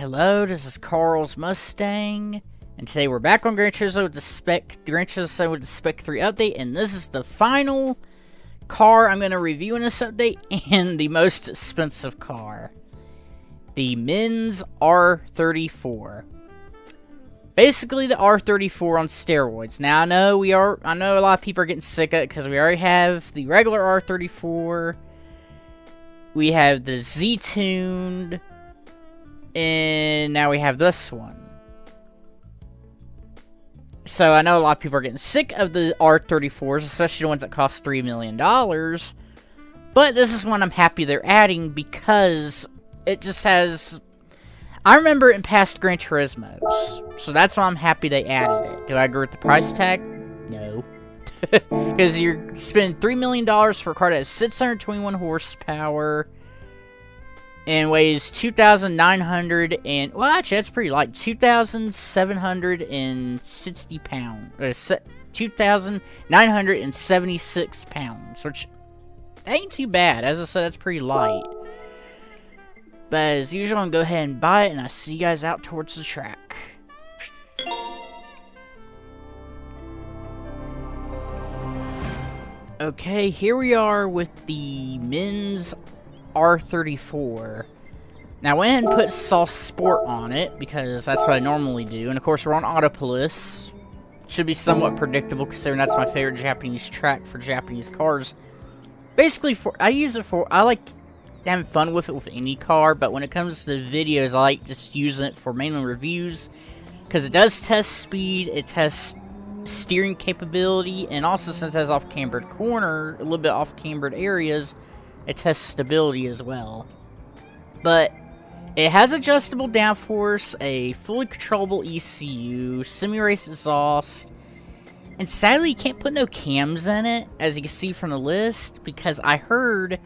Hello, this is Carl's Mustang, and today we're back on Gran Turismo with the Spec 3 update, and this is the final car I'm going to review in this update, and the most expensive car. The Men's R34. Basically the R34 on steroids. Now I know a lot of people are getting sick of it because we already have the regular R34. We have the Z-tuned. And now we have this one. So I know a lot of people are getting sick of the R34s, especially the ones that cost $3 million. But this is one I'm happy they're adding because it just has... I remember it in past Gran Turismos. So that's why I'm happy they added it. Do I agree with the price tag? No. Because you're spending $3 million for a car that has 621 horsepower... and weighs 2,900 and... well, actually, that's pretty light. 2,760 pounds. 2,976 pounds. Which ain't too bad. As I said, that's pretty light. But as usual, I'm going to go ahead and buy it. And I'll see you guys out towards the track. Okay, here we are with the Men's R34. Now I went ahead and put Sauce Sport on it because that's what I normally do, and of course we're on Autopolis. Should be somewhat predictable considering that's my favorite Japanese track for Japanese cars. Basically, I like having fun with it with any car, but when it comes to videos, I like just using it for mainly reviews because it does test speed, it tests steering capability, and also since it has off-cambered corner, a little bit off-cambered areas, it tests stability as well. But it has adjustable downforce, a fully controllable ECU, semi-race exhaust, and sadly you can't put no cams in it, as you can see from the list, because I heard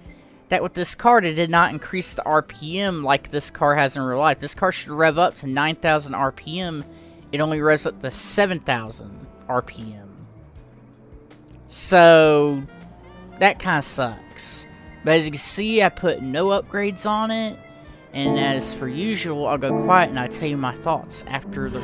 that with this car it did not increase the RPM like this car has in real life. This car should rev up to 9,000 RPM, it only revs up to 7,000 RPM. So, that kind of sucks. But as you can see, I put no upgrades on it, and as for usual, I'll go quiet and I'll tell you my thoughts after the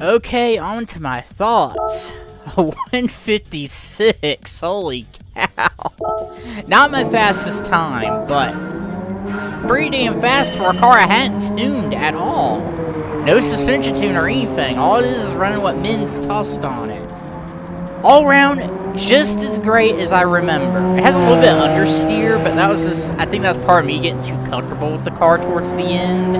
Okay, on to my thoughts. 156, holy cow. Not my fastest time, but pretty damn fast for a car I hadn't tuned at all. No suspension tune or anything. All it is running what Min's tossed on it. All around, just as great as I remember. It has a little bit of understeer, but that was just, I think that was part of me getting too comfortable with the car towards the end.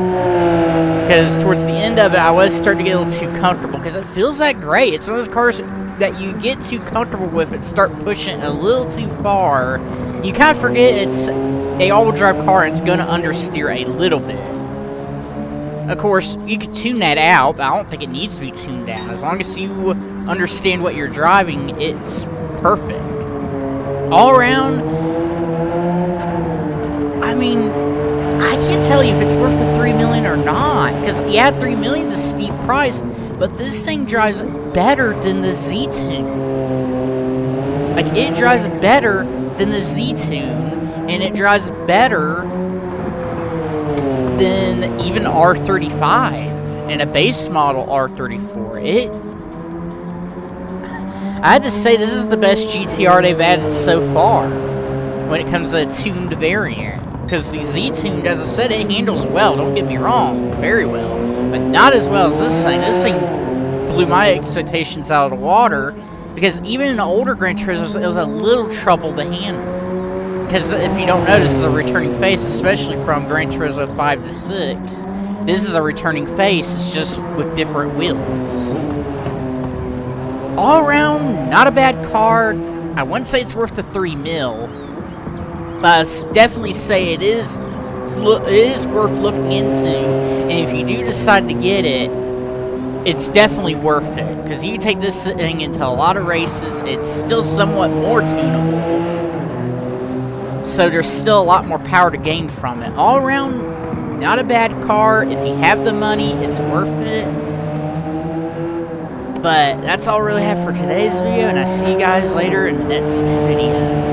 Because towards the end of it, I was starting to get a little too comfortable, because it feels that great. It's one of those cars that you get too comfortable with and start pushing it a little too far. You kind of forget it's a all-wheel drive car and it's going to understeer a little bit. Of course, you can tune that out, but I don't think it needs to be tuned down. As long as you understand what you're driving, it's perfect. All around, I mean, I can't tell you if it's worth the $3 million or not. Because, yeah, $3 million is a steep price, but this thing drives better than the Z-Tune. Like, it drives better than the Z-Tune, and it drives better than even R35 and a base model R34. I had to say this is the best GTR they've added so far when it comes to a tuned variant. Because the Z-Tuned, as I said, it handles well, don't get me wrong, very well. But not as well as this thing. This thing blew my expectations out of the water, because even in the older Gran Turismo, it was a little trouble to handle. Because if you don't know, this is a returning face, especially from Gran Turismo 5 to 6. This is a returning face, it's just with different wheels. All around, not a bad car. I wouldn't say it's worth the $3 million, but I definitely say it is worth looking into. And if you do decide to get it, it's definitely worth it. Because you take this thing into a lot of races, it's still somewhat more tunable. So there's still a lot more power to gain from it. All around, not a bad car. If you have the money, it's worth it. But that's all I really have for today's video, and I'll see you guys later in the next video.